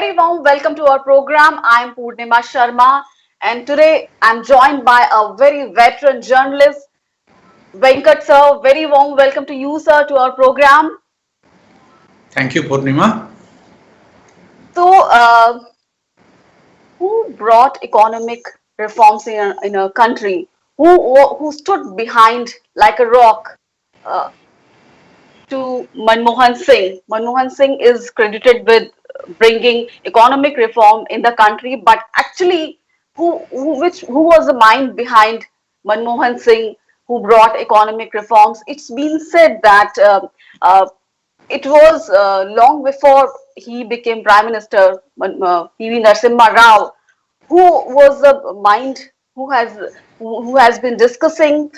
very warm welcome to our program. I am Purnima Sharma, and today I'm joined by a very veteran journalist, Venkat sir. Very warm welcome to you, sir, to our program. Thank you, Purnima. So, who brought economic reforms in a country? Who stood behind like a rock? Uh, to Manmohan Singh. Manmohan Singh is credited with bringing economic reform in the country, but actually, who was the mind behind Manmohan Singh, who brought economic reforms? It's been said that uh, it was long before he became Prime Minister, PV Narsimha Rao, who was the mind who has been discussing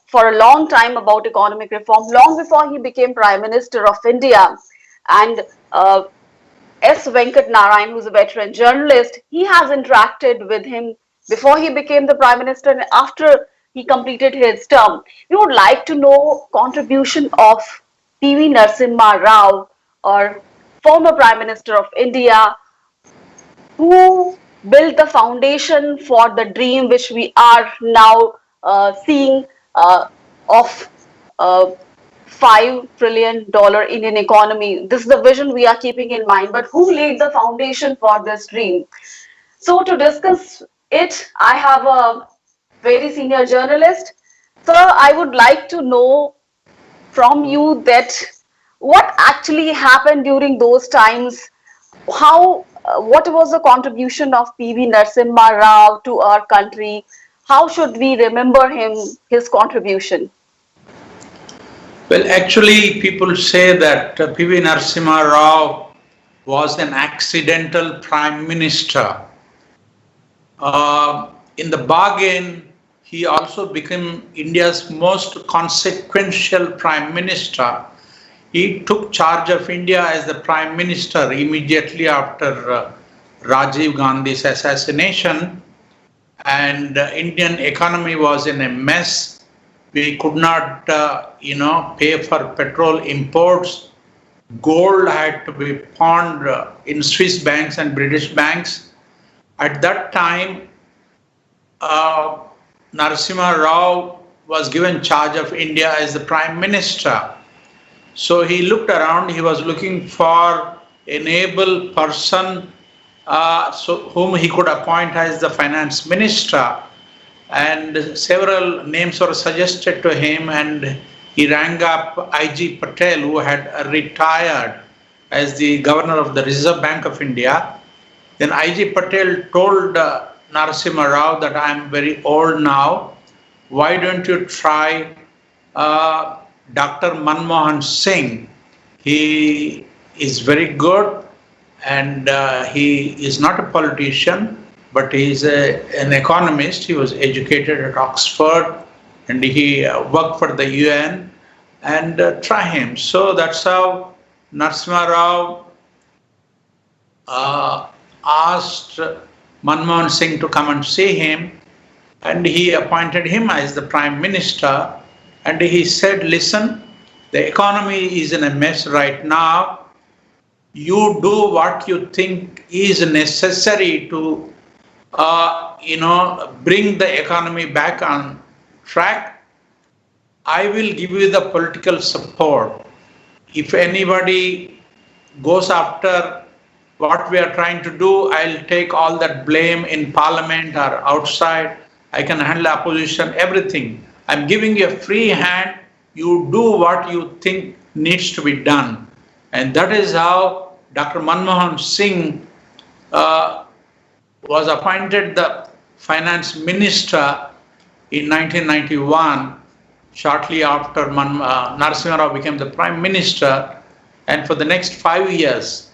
for a long time about economic reform, long before he became Prime Minister of India. And S. Venkat Narayan, who's a veteran journalist, he has interacted with him before he became the Prime Minister and after he completed his term. We would like to know contribution of PV Narsimha Rao, or former Prime Minister of India, who built the foundation for the dream which we are now seeing of uh, $5 trillion Indian economy. This is the vision we are keeping in mind. But who laid the foundation for this dream? So to discuss it, I have a very senior journalist. Sir, I would like to know from you that what actually happened during those times, how what was the contribution of PV Narsimha Rao to our country? How should we remember him, his contribution? Well, actually, people say that PV Narsimha Rao was an accidental prime minister. In the bargain, he also became India's most consequential prime minister. He took charge of India as the prime minister immediately after Rajiv Gandhi's assassination, and Indian economy was in a mess. We could not, pay for petrol imports. Gold had to be pawned in Swiss banks and British banks. At that time, Narasimha Rao was given charge of India as the prime minister. So he looked around. He was looking for an able person whom he could appoint as the finance minister, and several names were suggested to him, and he rang up IG Patel, who had retired as the governor of the Reserve Bank of India. Then IG Patel told Narasimha Rao that I am very old now. Why don't you try Dr. Manmohan Singh? He is very good, and he is not a politician, but he is an economist. He was educated at Oxford, and he worked for the UN, and try him. So that's how Narsimha Rao asked Manmohan Singh to come and see him, and he appointed him as the prime minister. And he said, listen, the economy is in a mess right now. You do what you think is necessary to bring the economy back on track. I will give you the political support. If anybody goes after what we are trying to do, I'll take all that blame in parliament or outside. I can handle opposition, everything. I'm giving you a free hand. You do what you think needs to be done. And that is how Dr. Manmohan Singh was appointed the finance minister in 1991, shortly after Narasimha Rao became the prime minister. And for the next 5 years,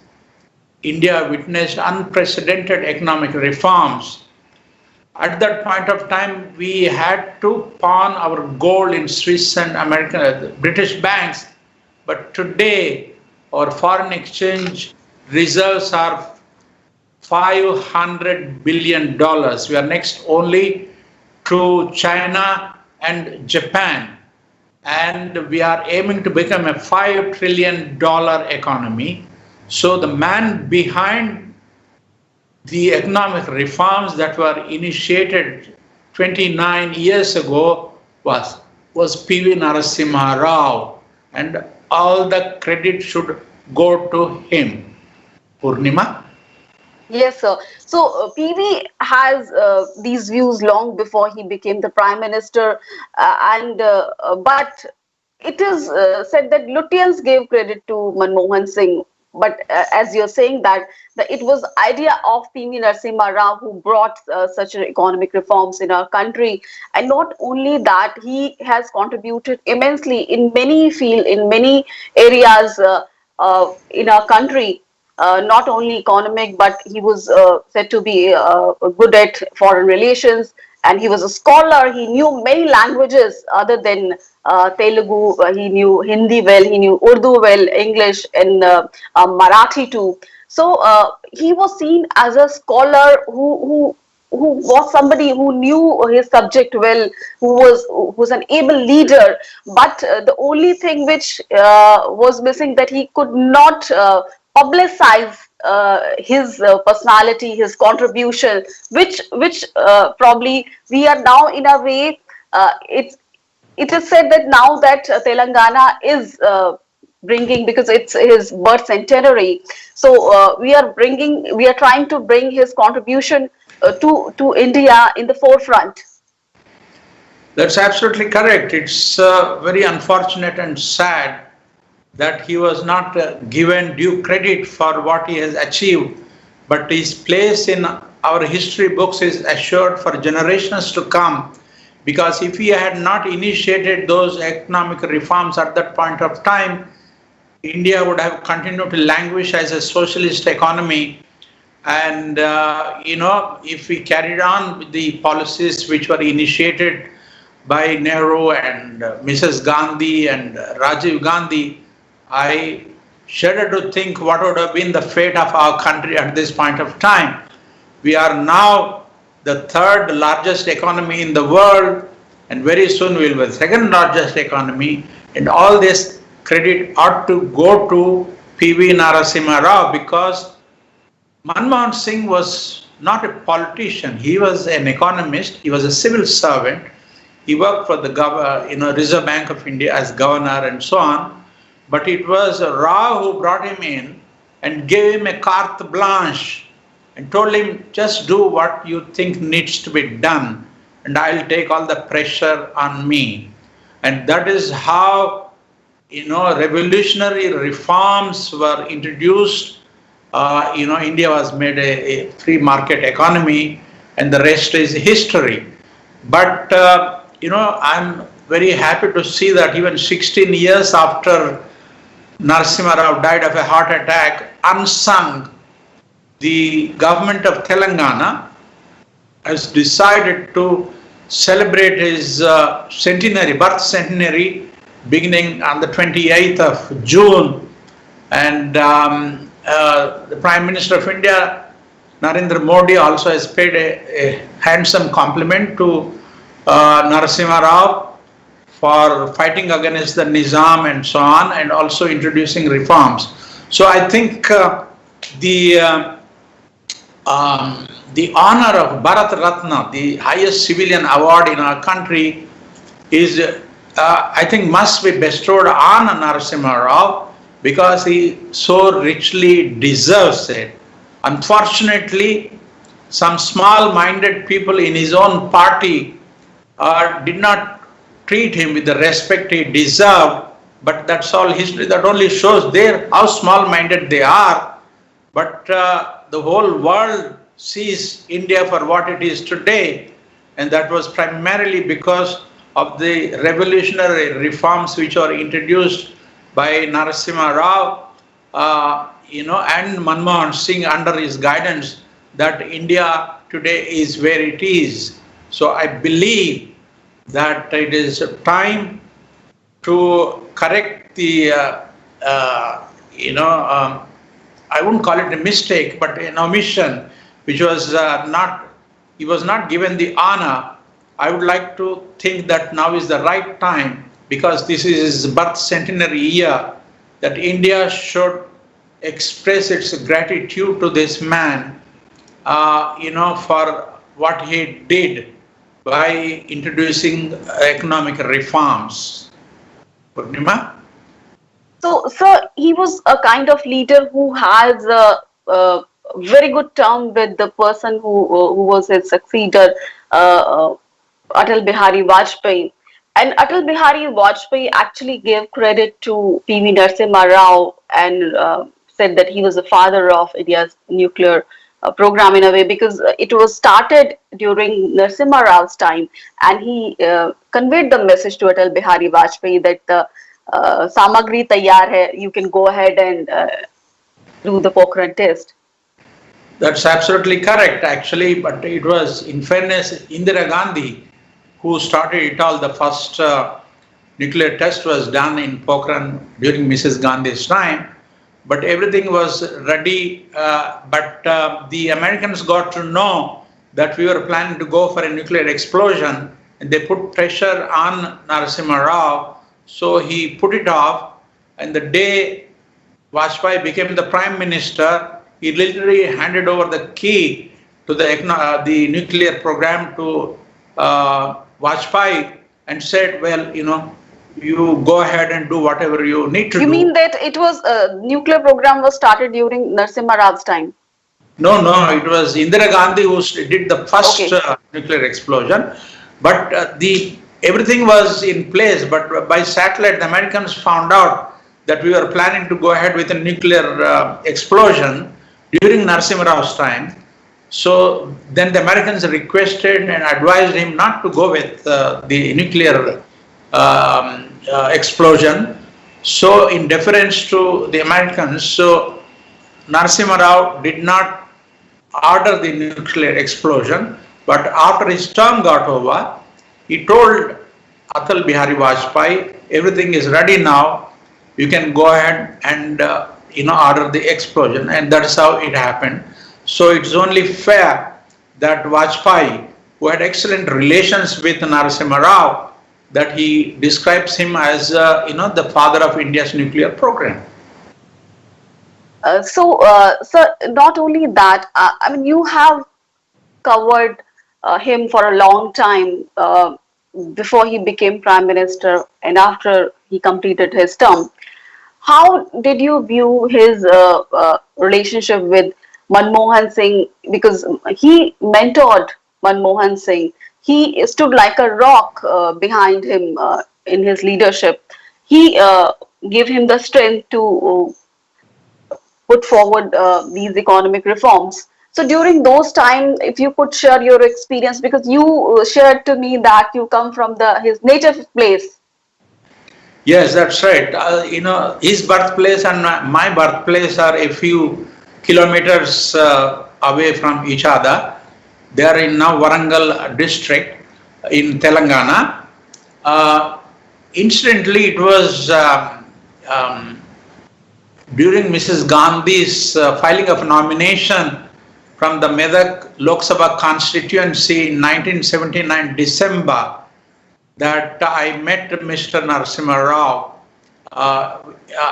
India witnessed unprecedented economic reforms. At that point of time, we had to pawn our gold in Swiss and American, British banks. But today, our foreign exchange reserves are $500 billion. We are next only to China and Japan. And we are aiming to become a $5 trillion economy. So the man behind the economic reforms that were initiated 29 years ago was PV Narsimha Rao, and all the credit should go to him. Purnima? Yes, sir. So PV has these views long before he became the prime minister, and but it is said that Lutyens gave credit to Manmohan Singh. But as you're saying that it was idea of PV Narsimha Rao who brought such economic reforms in our country, and not only that, he has contributed immensely in many field, in many areas in our country, not only economic, but he was said to be good at foreign relations, and he was a scholar. He knew many languages other than Telugu. He knew Hindi well, he knew Urdu well, English, and Marathi too. So he was seen as a scholar who was somebody who knew his subject well, who was an able leader. But the only thing which was missing, that he could not publicize his personality, his contribution, which probably we are now in a way. It is said that now that Telangana is bringing, because it's his birth centenary, so we are trying to bring his contribution to India in the forefront. That's absolutely correct. It's very unfortunate and sad that he was not given due credit for what he has achieved, but his place in our history books is assured for generations to come, because if he had not initiated those economic reforms at that point of time, India would have continued to languish as a socialist economy. And, if we carried on with the policies which were initiated by Nehru and Mrs. Gandhi and Rajiv Gandhi, I shudder to think what would have been the fate of our country at this point of time. We are now the third largest economy in the world, and very soon we will be the second largest economy, and all this credit ought to go to PV Narasimha Rao, because Manmohan Singh was not a politician. He was an economist. He was a civil servant. He worked for the Reserve Bank of India as governor and so on. But it was Rao who brought him in and gave him a carte blanche and told him, just do what you think needs to be done, and I'll take all the pressure on me. And that is how, revolutionary reforms were introduced. India was made a free market economy, and the rest is history. But, I'm very happy to see that even 16 years after Narsimha Rao died of a heart attack, unsung, the government of Telangana has decided to celebrate his birth centenary, beginning on the 28th of June. And the Prime Minister of India, Narendra Modi, also has paid a handsome compliment to Narasimha Rao for fighting against the Nizam and so on, and also introducing reforms. So I think the honor of Bharat Ratna, the highest civilian award in our country, is I think must be bestowed on Narasimha Rao, because he so richly deserves it. Unfortunately, some small-minded people in his own party did not treat him with the respect he deserved, but that's all history. That only shows how small-minded they are. But the whole world sees India for what it is today, and that was primarily because of the revolutionary reforms which were introduced by Narasimha Rao, and Manmohan Singh under his guidance, that India today is where it is. So I believe that it is time to correct the, I wouldn't call it a mistake, but an omission, which was he was not given the honor. I would like to think that now is the right time, because this is his birth centenary year, that India should express its gratitude to this man, for what he did by introducing economic reforms. Purnima? So he was a kind of leader who has a very good term with the person who was his successor, Atal Bihari Vajpayee. And Atal Bihari Vajpayee actually gave credit to PV Narsimha Rao and said that he was the father of India's nuclear program in a way, because it was started during Narsimha Rao's time, and he conveyed the message to Atal Bihari Vajpayee that the samagri taiyar hai, you can go ahead and do the Pokhran test. That's absolutely correct, actually, but it was, in fairness, Indira Gandhi who started it all. The first nuclear test was done in Pokhran during Mrs. Gandhi's time, but everything was ready. But the Americans got to know that we were planning to go for a nuclear explosion, and they put pressure on Narasimha Rao, so he put it off. And the day Vajpayee became the Prime Minister, he literally handed over the key to the nuclear program to Vajpayee and said, well, you go ahead and do whatever you need to do. You mean that it was nuclear program was started during Narsimha Rao's time? No, it was Indira Gandhi who did the first nuclear explosion. But everything was in place. But by satellite, the Americans found out that we were planning to go ahead with a nuclear explosion during Narasimha Rao's time. So then the Americans requested and advised him not to go with the nuclear explosion. So in deference to the Americans, so Narasimha Rao did not order the nuclear explosion, but after his term got over, he told Atal Bihari Vajpayee, everything is ready now, you can go ahead and order the explosion, and that's how it happened. So it's only fair that Vajpayee, who had excellent relations with Narasimha Rao, that he describes him as the father of India's nuclear program. So not only that, I mean, you have covered him for a long time before he became Prime Minister and after he completed his term. How did you view his relationship with Manmohan Singh? Because he mentored Manmohan Singh. He stood like a rock behind him in his leadership. He gave him the strength to put forward these economic reforms. So during those times, if you could share your experience, because you shared to me that you come from his native place. Yes, that's right. His birthplace and my birthplace are a few kilometers away from each other. They are in now Warangal district in Telangana. Incidentally, it was during Mrs. Gandhi's filing of nomination from the Medak Lok Sabha constituency in 1979 December that I met Mr. Narasimha Rao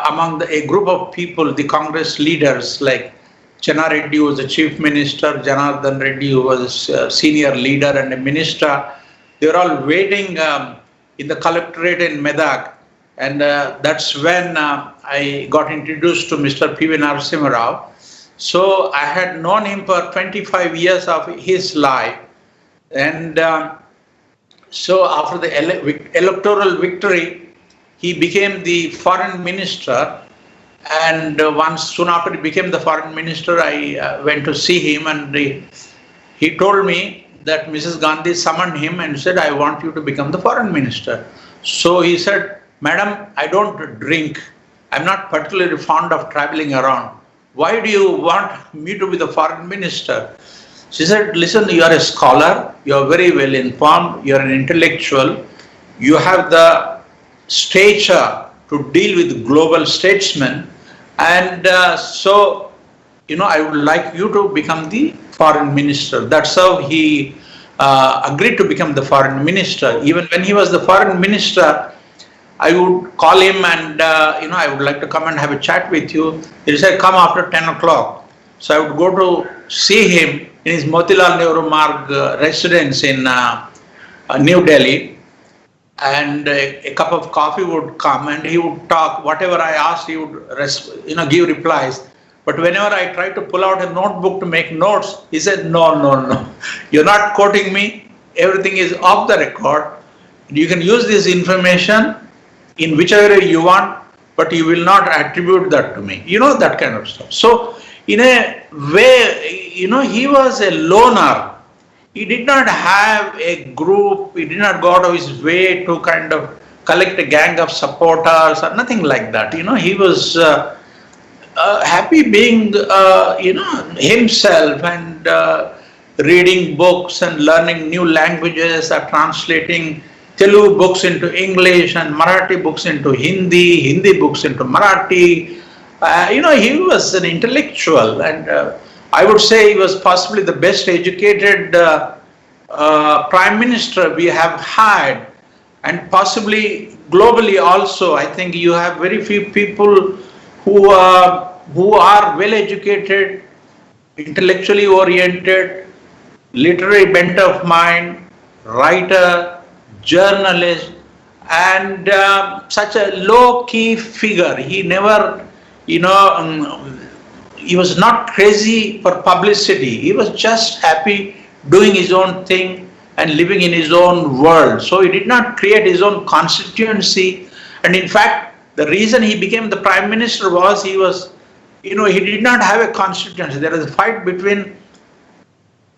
among a group of people, the Congress leaders like Chenna Reddy, who was the Chief Minister, Janardhan Reddy, who was a senior leader and a minister. They were all waiting in the collectorate in Medak, and that's when I got introduced to Mr. PV Narsimha Rao. So I had known him for 25 years of his life, and so after the electoral victory, he became the foreign minister. And soon after he became the foreign minister, I went to see him, and he told me that Mrs. Gandhi summoned him and said, I want you to become the foreign minister. So he said, Madam, I don't drink. I'm not particularly fond of traveling around. Why do you want me to be the foreign minister? She said, listen, you are a scholar, you are very well informed, you are an intellectual, you have the stature to deal with global statesmen, and so I would like you to become the foreign minister. That's how he agreed to become the foreign minister. Even when he was the foreign minister, I would call him and, I would like to come and have a chat with you. He said, come after 10 o'clock. So I would go to see him in his Motilal Nehru Marg residence in New Delhi, and a cup of coffee would come and he would talk. Whatever I asked, he would give replies. But whenever I tried to pull out a notebook to make notes, he said, no, no, no, you're not quoting me. Everything is off the record. You can use this information in whichever way you want, but you will not attribute that to me. That kind of stuff. So in a way, he was a loner. He did not have a group. He did not go out of his way to kind of collect a gang of supporters or nothing like that. He was happy being, himself, and reading books and learning new languages, or translating Telugu books into English and Marathi books into Hindi, Hindi books into Marathi. He was an intellectual, and I would say he was possibly the best educated prime minister we have had, and possibly globally also. I think you have very few people who are well educated, intellectually oriented, literary bent of mind, writer, journalist, and such a low-key figure. He never, he was not crazy for publicity. He was just happy doing his own thing and living in his own world. So he did not create his own constituency. And in fact, the reason he became the prime minister was he did not have a constituency. There was a fight between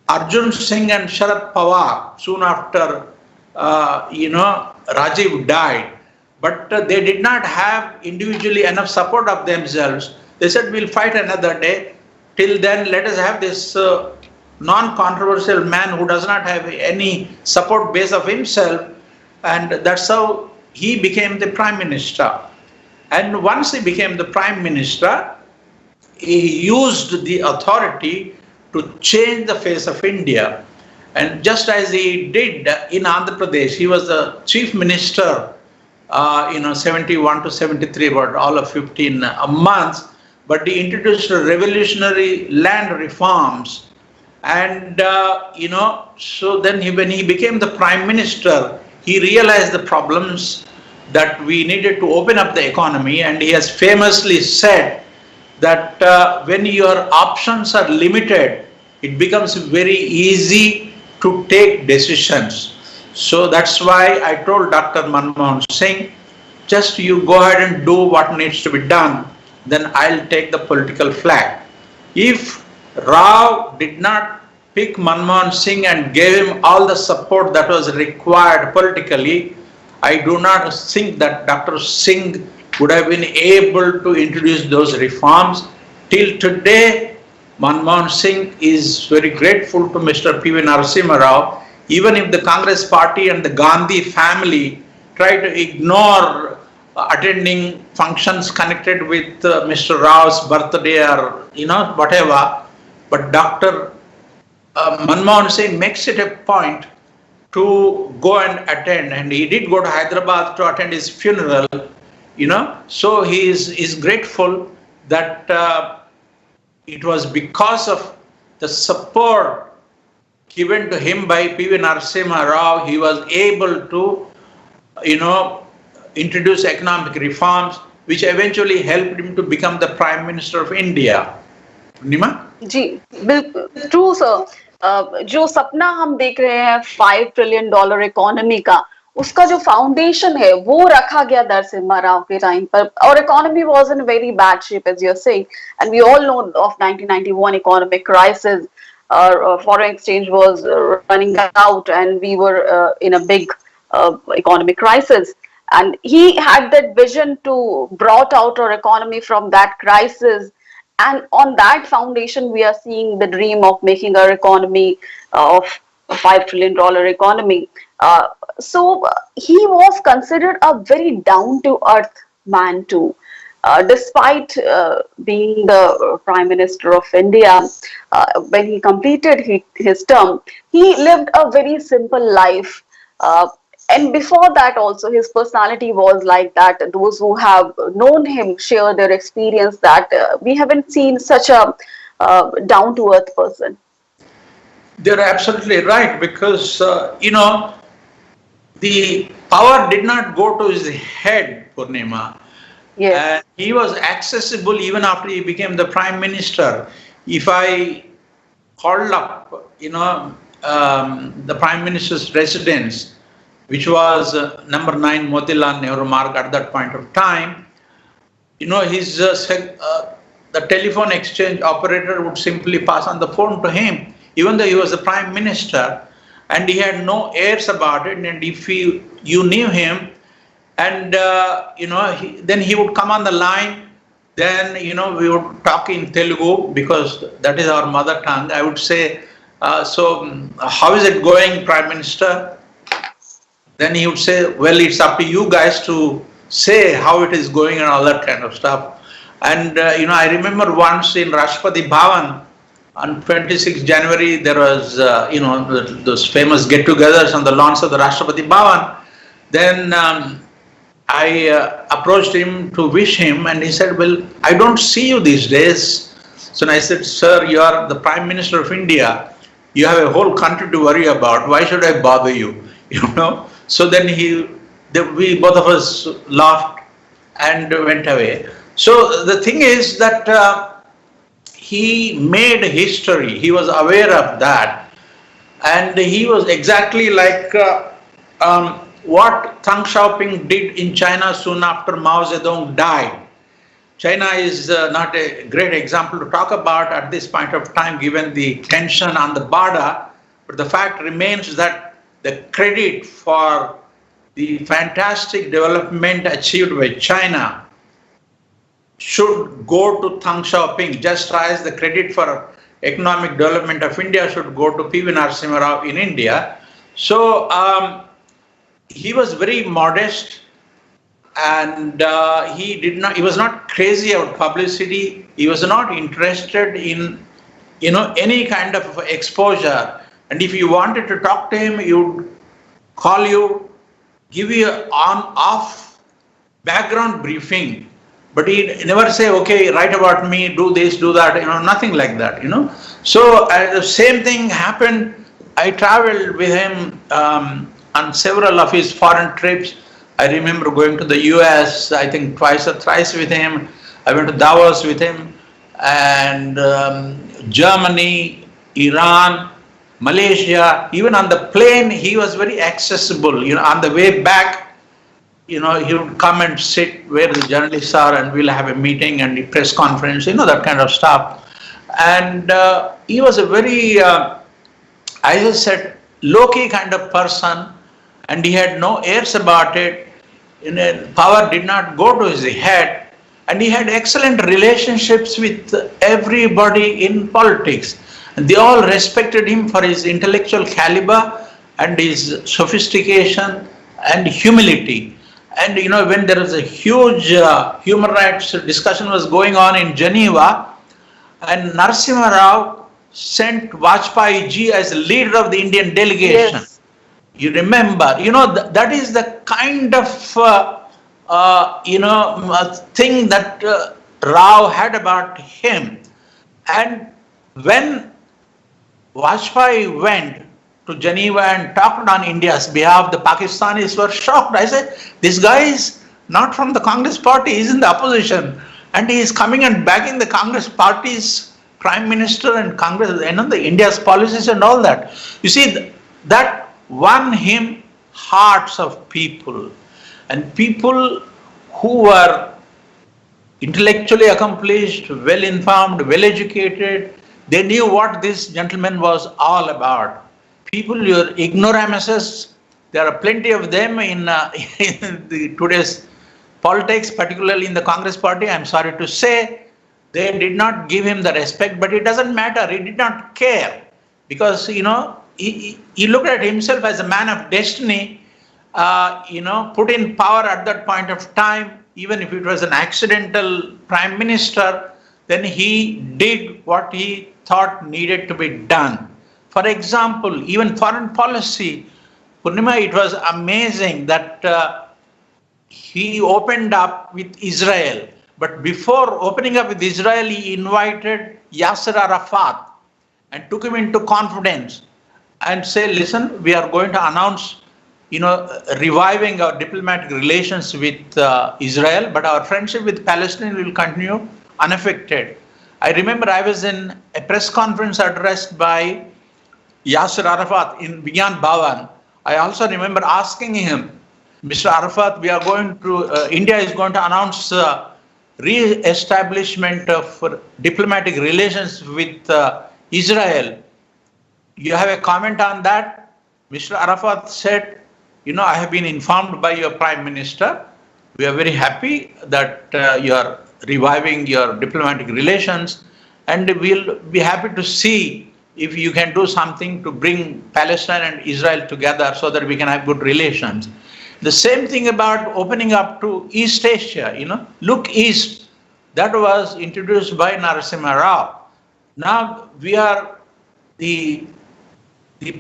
Arjun Singh and Sharad Pawar soon after, Rajiv died. But they did not have individually enough support of themselves. They said, we'll fight another day. Till then, let us have this non-controversial man who does not have any support base of himself. And that's how he became the prime minister. And once he became the prime minister, he used the authority to change the face of India. And just as he did in Andhra Pradesh, he was the chief minister, 71 to 73, about all of 15 months. But he introduced revolutionary land reforms. And, so then when he became the prime minister, he realized the problems that we needed to open up the economy. And he has famously said that when your options are limited, it becomes very easy to take decisions. So that's why I told Dr. Manmohan Singh, just you go ahead and do what needs to be done, then I'll take the political flag. If Rao did not pick Manmohan Singh and gave him all the support that was required politically, I do not think that Dr. Singh would have been able to introduce those reforms. Till today, Manmohan Singh is very grateful to Mr. PV Narsimha Rao. Even if the Congress party and the Gandhi family try to ignore attending functions connected with Mr. Rao's birthday or whatever, but Dr. Manmohan Singh makes it a point to go and attend, and he did go to Hyderabad to attend his funeral, so he is grateful that it was because of the support given to him by PV Narsimha Rao, he was able to, introduce economic reforms, which eventually helped him to become the Prime Minister of India. Purnima? जी बिल्कुल true sir. जो सपना हम देख रहे हैं $5 trillion economy का, उसका जो फाउंडेशन है वो रखा गया नरसिम्हा राव के टाइम पर, और economy was in very bad shape as you are saying, and we all know of 1991 economic crisis, foreign exchange was running out and we were in a big economic crisis, and he had that vision to brought out our economy from that crisis. And on that foundation, we are seeing the dream of making our economy of a $5 trillion economy. So he was considered a very down-to-earth man too. Despite being the Prime Minister of India, when he completed his term, he lived a very simple life. And before that also his personality was like that. Those who have known him share their experience that we haven't seen such a down to earth person. They're absolutely right because, the power did not go to his head, Purnima. And Yes. he was accessible even after he became the prime minister. If I called up, the prime minister's residence, which was number 9 Motilal Nehru Marg at that point of time, his the telephone exchange operator would simply pass on the phone to him, even though he was the prime minister, and he had no airs about it. And if you knew him, and then he would come on the line. Then we would talk in Telugu because that is our mother tongue. I would say, how is it going, Prime Minister? Then he would say, well, it's up to you guys to say how it is going and all that kind of stuff. And I remember once in Rashtrapati Bhavan on 26th January, there was those famous get-togethers on the lawns of the Rashtrapati Bhavan. Then I approached him to wish him, and he said, well, I don't see you these days. So I said, sir, you are the Prime Minister of India. You have a whole country to worry about. Why should I bother you? So then we both of us laughed and went away. So the thing is that he made history. He was aware of that. And he was exactly like what Deng Xiaoping did in China soon after Mao Zedong died. China is not a great example to talk about at this point of time, given the tension on the border. But the fact remains that the credit for the fantastic development achieved by China should go to Deng Xiaoping, just as the credit for economic development of India should go to PV Narsimha Rao in India. So he was very modest, and he was not crazy about publicity. He was not interested in any kind of exposure. And if you wanted to talk to him, he would call you, give you an off background briefing, but he'd never say, okay, write about me, do this, do that, nothing like that, So the same thing happened. I traveled with him on several of his foreign trips. I remember going to the US, I think twice or thrice with him. I went to Davos with him, and Germany, Iran, Malaysia. Even on the plane, he was very accessible. On the way back, he would come and sit where the journalists are, and we'll have a meeting and a press conference, that kind of stuff. And he was a very, as I said, low-key kind of person, and he had no airs about it. Power did not go to his head, and he had excellent relationships with everybody in politics. And they all respected him for his intellectual caliber and his sophistication and humility. And when there was a huge human rights discussion was going on in Geneva, and Narsimha Rao sent Vajpayee ji as leader of the Indian delegation. Yes. You remember, that is the kind of thing that Rao had about him. And when Vajpayee went to Geneva and talked on India's behalf, the Pakistanis were shocked. I said, this guy is not from the Congress party, he's in the opposition. And he is coming and backing the Congress party's prime minister and Congress, the India's policies and all that. You see, that won him hearts of people. And people who were intellectually accomplished, well-informed, well-educated, they knew what this gentleman was all about. People, your ignoramuses, there are plenty of them in today's politics, particularly in the Congress party. I'm sorry to say, they did not give him the respect, but it doesn't matter. He did not care because, he looked at himself as a man of destiny, put in power at that point of time. Even if it was an accidental prime minister, then he did what he thought needed to be done. For example, even foreign policy, Purnima, it was amazing that he opened up with Israel. But before opening up with Israel, he invited Yasser Arafat and took him into confidence and say, listen, we are going to announce, reviving our diplomatic relations with Israel, but our friendship with Palestine will continue unaffected. I remember I was in a press conference addressed by Yasser Arafat in Vigyan Bhavan. I also remember asking him, Mr. Arafat, India is going to announce re-establishment of diplomatic relations with Israel. You have a comment on that? Mr. Arafat said, I have been informed by your Prime Minister. We are very happy that you are reviving your diplomatic relations, and we'll be happy to see if you can do something to bring Palestine and Israel together so that we can have good relations. The same thing about opening up to East Asia, look east. That was introduced by Narasimha Rao. Now we are the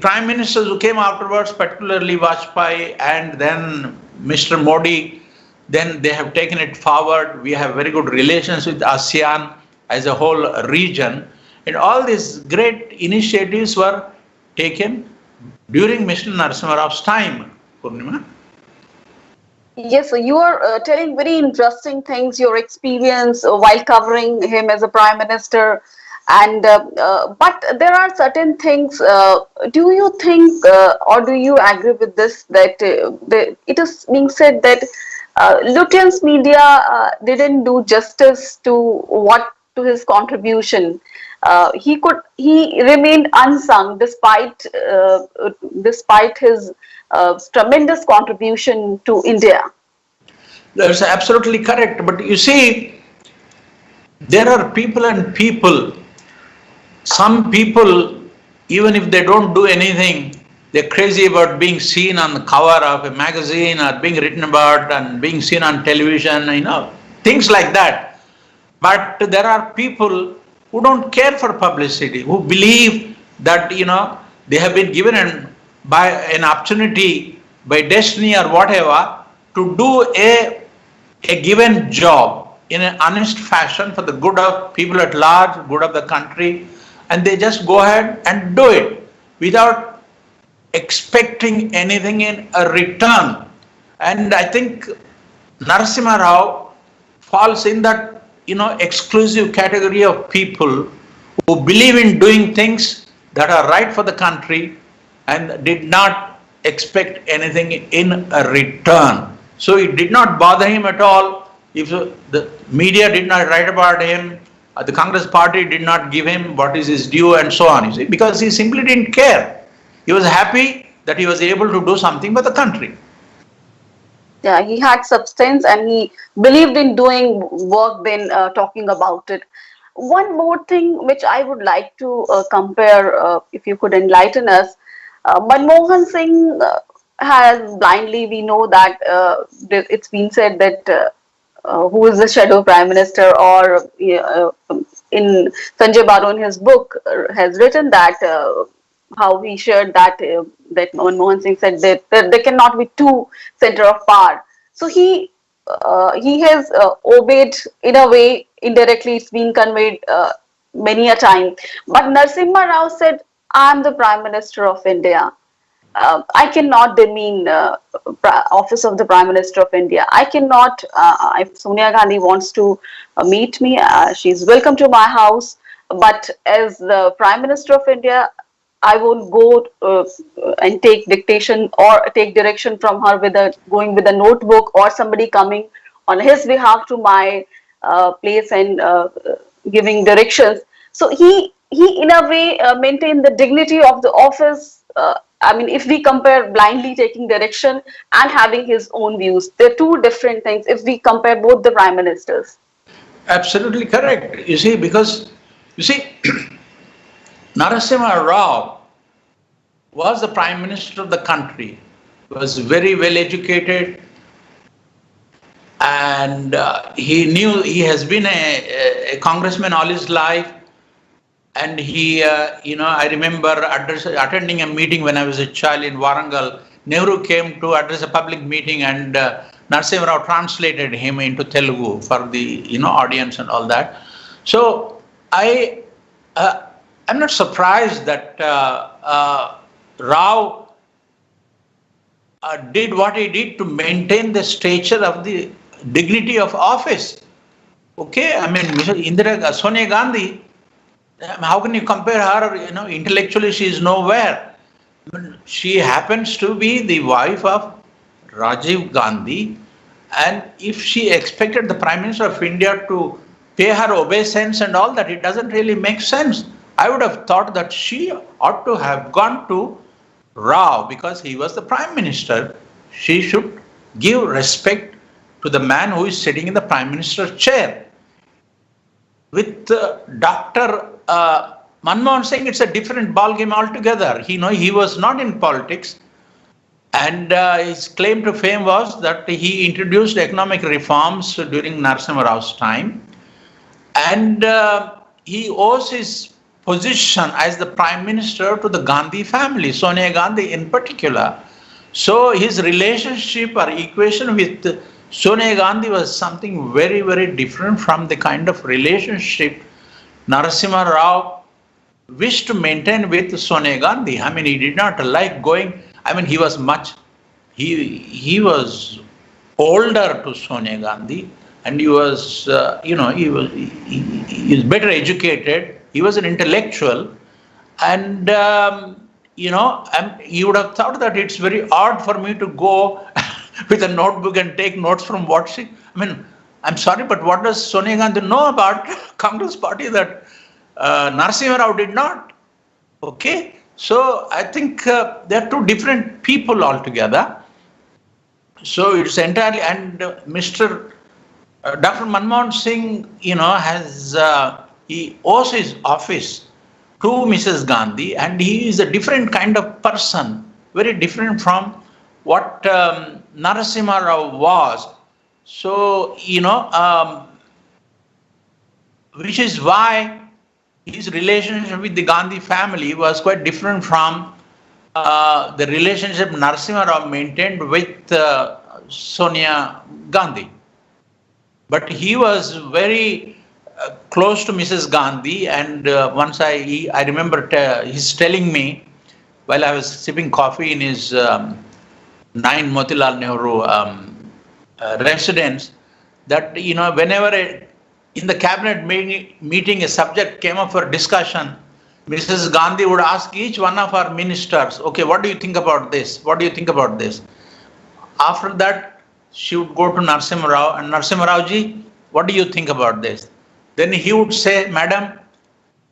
prime ministers who came afterwards, particularly Vajpayee and then Mr. Modi, then they have taken it forward. We have very good relations with ASEAN as a whole region. And all these great initiatives were taken during Mr. Narasimha Rao's time, Purnima. Yes, so you are telling very interesting things, your experience while covering him as a prime minister, and but there are certain things. Do you think, or do you agree with this, that it is being said that Lutyens media didn't do justice to his contribution. He remained unsung despite his tremendous contribution to India. That's absolutely correct. But you see, there are people and people. Some people, even if they don't do anything, they're crazy about being seen on the cover of a magazine or being written about and being seen on television, things like that. But there are people who don't care for publicity, who believe that, they have been given an opportunity by destiny or whatever to do a given job in an honest fashion for the good of people at large, good of the country, and they just go ahead and do it without expecting anything in a return. And I think Narasimha Rao falls in that exclusive category of people who believe in doing things that are right for the country and did not expect anything in a return. So it did not bother him at all if the media did not write about him, the Congress party did not give him what is his due and so on, because he simply didn't care. He was happy that he was able to do something for the country. Yeah, he had substance and he believed in doing work than talking about it. One more thing which I would like to compare, if you could enlighten us, Manmohan Singh has blindly, we know that it's been said that who is the shadow prime minister, or in Sanjay Baru in his book has written that how he shared that that Manmohan Singh said that there cannot be two center of power. So he has obeyed in a way, indirectly it's been conveyed many a time. But Narsimha Rao said, "I am the Prime Minister of India. I cannot demean office of the Prime Minister of India. I cannot, if Sonia Gandhi wants to meet me, she's welcome to my house. But as the Prime Minister of India, I won't go and take dictation or take direction from her going with a notebook or somebody coming on his behalf to my place and giving directions." So he in a way maintained the dignity of the office. I mean, if we compare blindly taking direction and having his own views, they're two different things if we compare both the prime ministers. Absolutely correct. Because Narasimha Rao was the Prime Minister of the country, was very well educated, and he has been a congressman all his life. And he, I remember attending a meeting when I was a child in Warangal. Nehru came to address a public meeting, and Narsimha Rao translated him into Telugu for the audience and all that. So I I'm not surprised that Rao did what he did to maintain the stature of the dignity of office. Okay, I mean, Indira, Sonia Gandhi, how can you compare her? Intellectually, she is nowhere. I mean, she happens to be the wife of Rajiv Gandhi, and if she expected the Prime Minister of India to pay her obeisance and all that, it doesn't really make sense. I would have thought that she ought to have gone to Rao because he was the Prime Minister. She should give respect to the man who is sitting in the Prime Minister's chair. With Dr. Manmohan Singh, it's a different ballgame altogether. He was not in politics, and his claim to fame was that he introduced economic reforms during Narasimha Rao's time, and he owes his position as the Prime Minister to the Gandhi family, Sonia Gandhi in particular. So his relationship or equation with Sonia Gandhi was something very, very different from the kind of relationship Narasimha Rao wished to maintain with Sonia Gandhi. I mean, he did not like going. I mean, he was older to Sonia Gandhi, and he was, he was better educated. He was an intellectual, and you would have thought that it's very odd for me to go with a notebook and take notes from what she. I mean, I'm sorry, but what does Sonia Gandhi know about Congress Party that Narasimha Rao did not? Okay, so I think they're two different people altogether. So it's entirely, and Mr. Dr. Manmohan Singh, he owes his office to Mrs. Gandhi, and he is a different kind of person, very different from what Narasimha Rao was. So, which is why his relationship with the Gandhi family was quite different from the relationship Narasimha Rao maintained with Sonia Gandhi. But he was very close to Mrs. Gandhi, and once I remember he's telling me while I was sipping coffee in his 9 Motilal Nehru residence that whenever in the cabinet meeting a subject came up for discussion, Mrs. Gandhi would ask each one of our ministers, okay, what do you think about this? What do you think about this? After that, she would go to Narsimha Rao, and Narsimha Rao ji, what do you think about this? Then he would say, madam,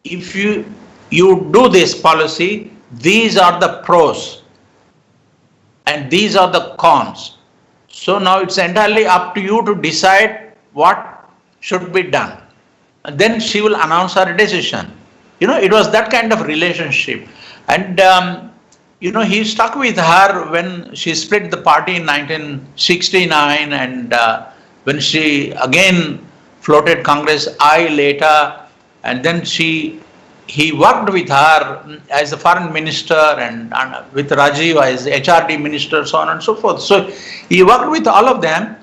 if you do this policy, these are the pros and these are the cons. So now it's entirely up to you to decide what should be done. And then she will announce her decision. It was that kind of relationship. And, he stuck with her when she split the party in 1969, and when she again floated Congress I later, and then he worked with her as a foreign minister and with Rajiv as HRD minister, so on and so forth. So he worked with all of them,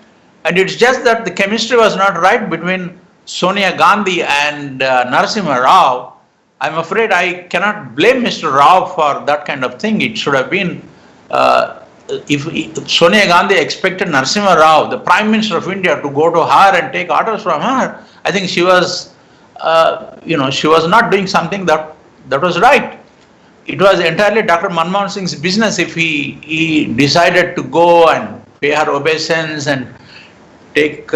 and it's just that the chemistry was not right between Sonia Gandhi and Narasimha Rao. I'm afraid I cannot blame Mr. Rao for that kind of thing. It should have been, if Sonia Gandhi expected Narasimha Rao, the Prime Minister of India, to go to her and take orders from her, I think she was, she was not doing something that was right. It was entirely Dr. Manmohan Singh's business if he decided to go and pay her obeisance and take,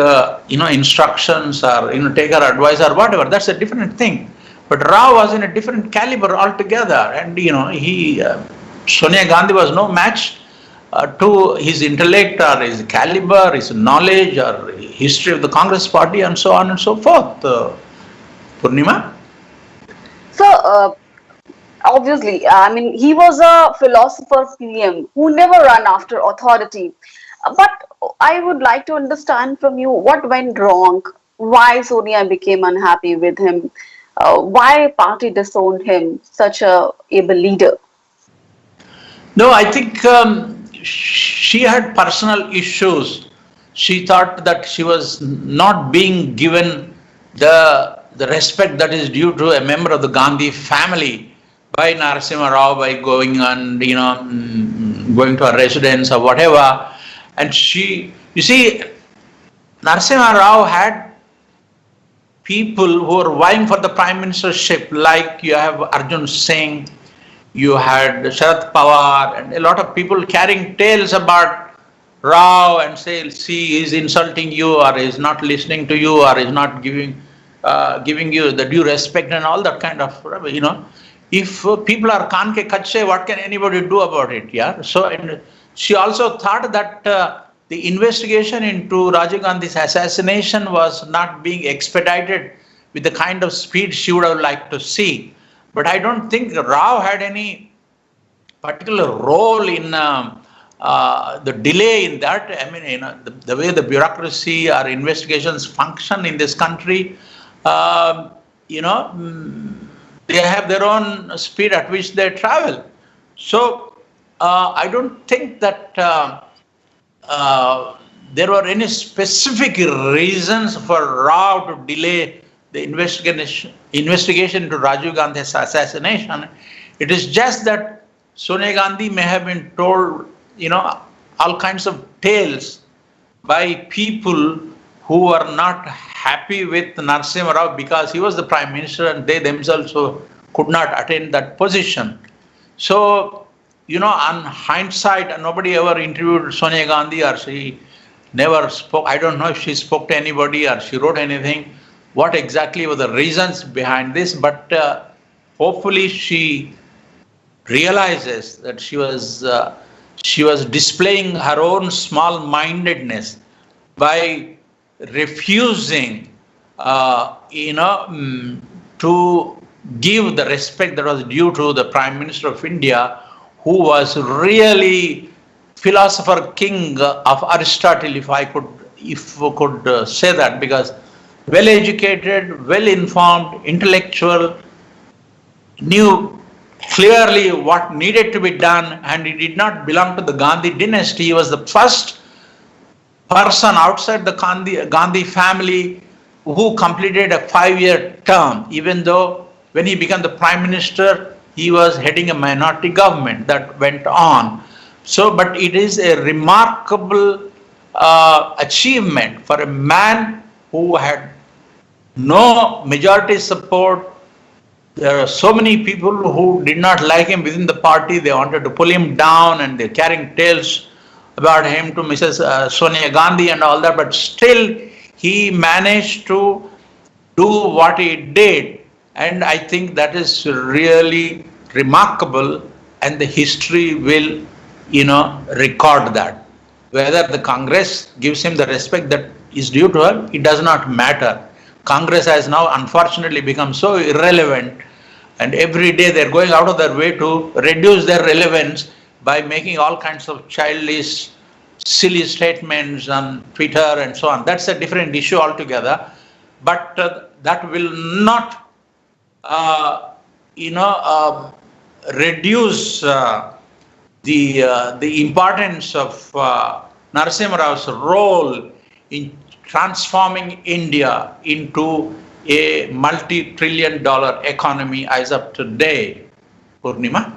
instructions or, take her advice or whatever. That's a different thing. But Rao was in a different caliber altogether, and Sonia Gandhi was no match to his intellect or his caliber, his knowledge or history of the Congress Party, and so on and so forth. Purnima? So, obviously, I mean, he was a philosopher PM who never ran after authority. But I would like to understand from you what went wrong, why Sonia became unhappy with him. Why party disowned him, such a able leader? No, I think she had personal issues. She thought that she was not being given the respect that is due to a member of the Gandhi family by Narasimha Rao by going and going to a residence or whatever. And you see, Narasimha Rao had people who were vying for the prime ministership, like you have Arjun Singh, you had Sharad Pawar, and a lot of people carrying tales about Rao and say, see, he's insulting you, or he's not listening to you, or he's not giving you the due respect and all that kind of. If people are kan ke kache, what can anybody do about it? Yeah. So, and she also thought that the investigation into Rajiv Gandhi's assassination was not being expedited with the kind of speed she would have liked to see. But I don't think Rao had any particular role in the delay in that. I mean, the way the bureaucracy or investigations function in this country, uh, you know, mm, they have their own speed at which they travel. So I don't think that there were any specific reasons for Rao to delay the investigation into Rajiv Gandhi's assassination. It is just that Sonia Gandhi may have been told, all kinds of tales by people who were not happy with Narsimha Rao because he was the prime minister and they themselves could not attain that position. So, on hindsight, nobody ever interviewed Sonia Gandhi, or she never spoke. I don't know if she spoke to anybody or she wrote anything, what exactly were the reasons behind this, but hopefully she realizes that she was displaying her own small-mindedness by refusing, to give the respect that was due to the Prime Minister of India, who was really philosopher king of Aristotle, if I could say that, because well educated, well informed, intellectual, knew clearly what needed to be done, and he did not belong to the Gandhi dynasty. He was the first person outside the Gandhi family who completed a 5-year term, even though when he became the prime minister, he was heading a minority government that went on. So, but it is a remarkable achievement for a man who had no majority support. There are so many people who did not like him within the party. They wanted to pull him down, and they're carrying tales about him to Mrs. Sonia Gandhi and all that. But still, he managed to do what he did. And I think that is really remarkable, and the history will, record that. Whether the Congress gives him the respect that is due to her, it does not matter. Congress has now unfortunately become so irrelevant, and every day they're going out of their way to reduce their relevance by making all kinds of childish, silly statements on Twitter and so on. That's a different issue altogether. But that will not, reduce the importance of Narasimha Rao's role in transforming India into a multi-trillion-dollar economy as of today. Purnima?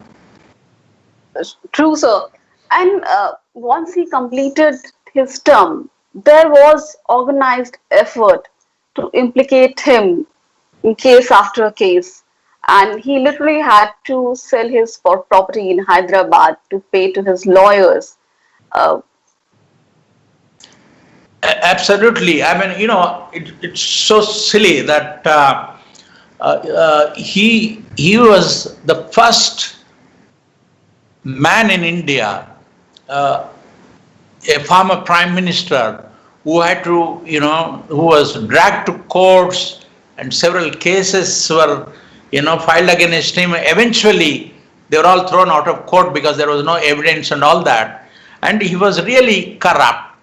True, sir. And once he completed his term, there was organized effort to implicate him in case after case. And he literally had to sell his property in Hyderabad to pay to his lawyers. Uh, Absolutely. I mean, it's so silly that he was the first man in India, a former prime minister who had to, who was dragged to courts, and several cases were, filed against him. Eventually, they were all thrown out of court because there was no evidence and all that. And he was really corrupt.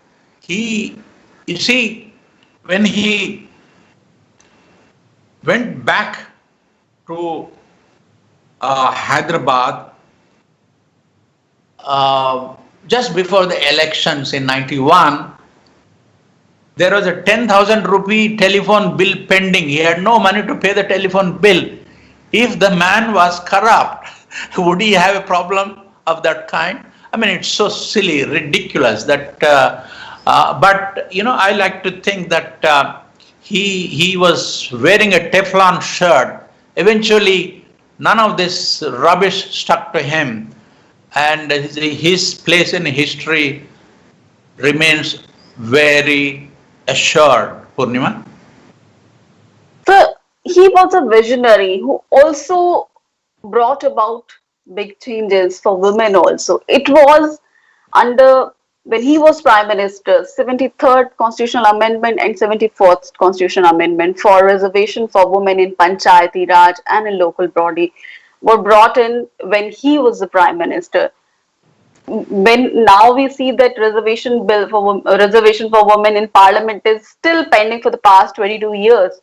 You see, when he went back to Hyderabad, just before the elections in 91, there was a 10,000 rupee telephone bill pending. He had no money to pay the telephone bill. If the man was corrupt, would he have a problem of that kind? I mean, it's so silly, ridiculous that. But I like to think that he was wearing a Teflon shirt. Eventually, none of this rubbish stuck to him, and his place in history remains very assured, Purnima. So he was a visionary who also brought about big changes for women also. It was under when he was Prime Minister, 73rd Constitutional Amendment and 74th Constitutional Amendment for reservation for women in Panchayati Raj and in local body were brought in when he was the Prime Minister. When now we see that reservation for women in Parliament is still pending for the past 22 years,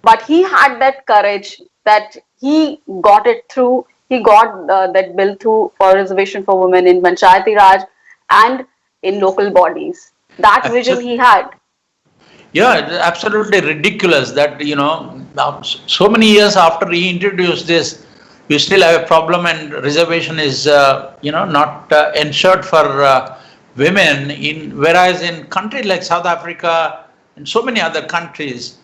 but he had that courage that he got it through. He got that bill through for reservation for women in Panchayati Raj and in local bodies. That vision he had. Yeah, it's absolutely ridiculous that, now so many years after he introduced this, we still have a problem and reservation is, not ensured for women whereas in countries like South Africa and so many other countries,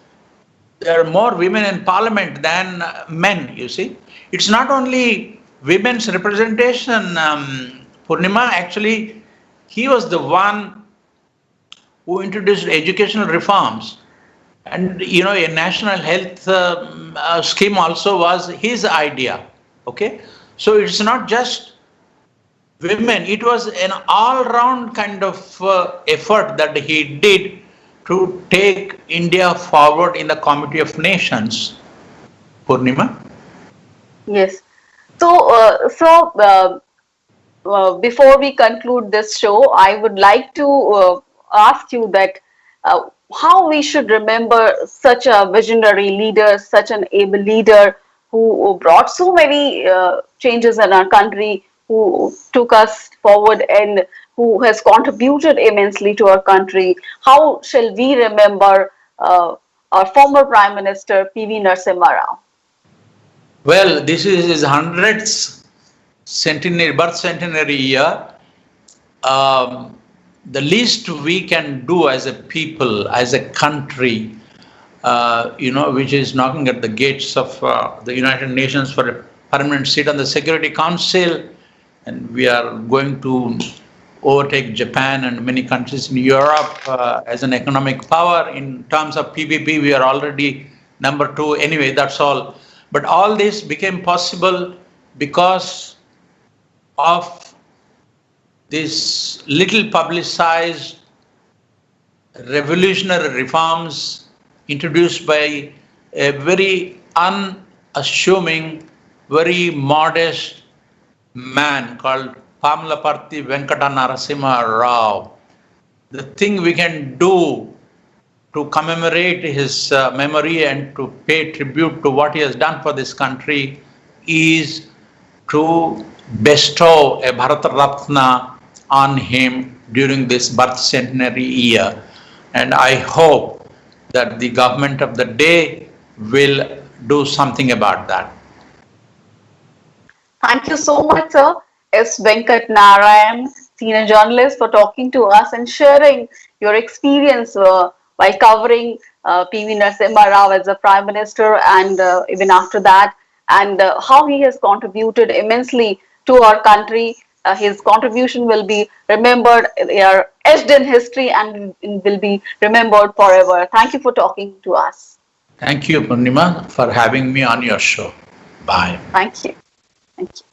there are more women in parliament than men, you see. It's not only women's representation, Purnima, actually, he was the one who introduced educational reforms. And, a national health scheme also was his idea. Okay. So it's not just women, it was an all round kind of effort that he did to take India forward in the Committee of Nations. Purnima? Yes. Before we conclude this show, I would like to ask you that how we should remember such a visionary leader, such an able leader who brought so many changes in our country, who took us forward and who has contributed immensely to our country. How shall we remember our former Prime Minister PV Narsimha Rao? Well, this is his 100th birth centenary year. The least we can do as a people, as a country, which is knocking at the gates of the United Nations for a permanent seat on the Security Council, and we are going to overtake Japan and many countries in Europe as an economic power. In terms of PPP, we are already number 2. Anyway, that's all. But all this became possible because of this little publicized revolutionary reforms introduced by a very unassuming, very modest man called Pamlaparthi Venkat Narasimha Rao. The thing we can do to commemorate his memory and to pay tribute to what he has done for this country is to bestow a Bharata Ratna on him during this birth centenary year. And I hope that the government of the day will do something about that. Thank you so much, sir. S. Venkat Narayan, senior journalist, for talking to us and sharing your experience while covering PV Narsimha Rao as a Prime Minister and even after that, and how he has contributed immensely to our country. His contribution will be remembered, etched in history, and will be remembered forever. Thank you for talking to us. Thank you, Purnima, for having me on your show. Bye. Thank you. Thank you.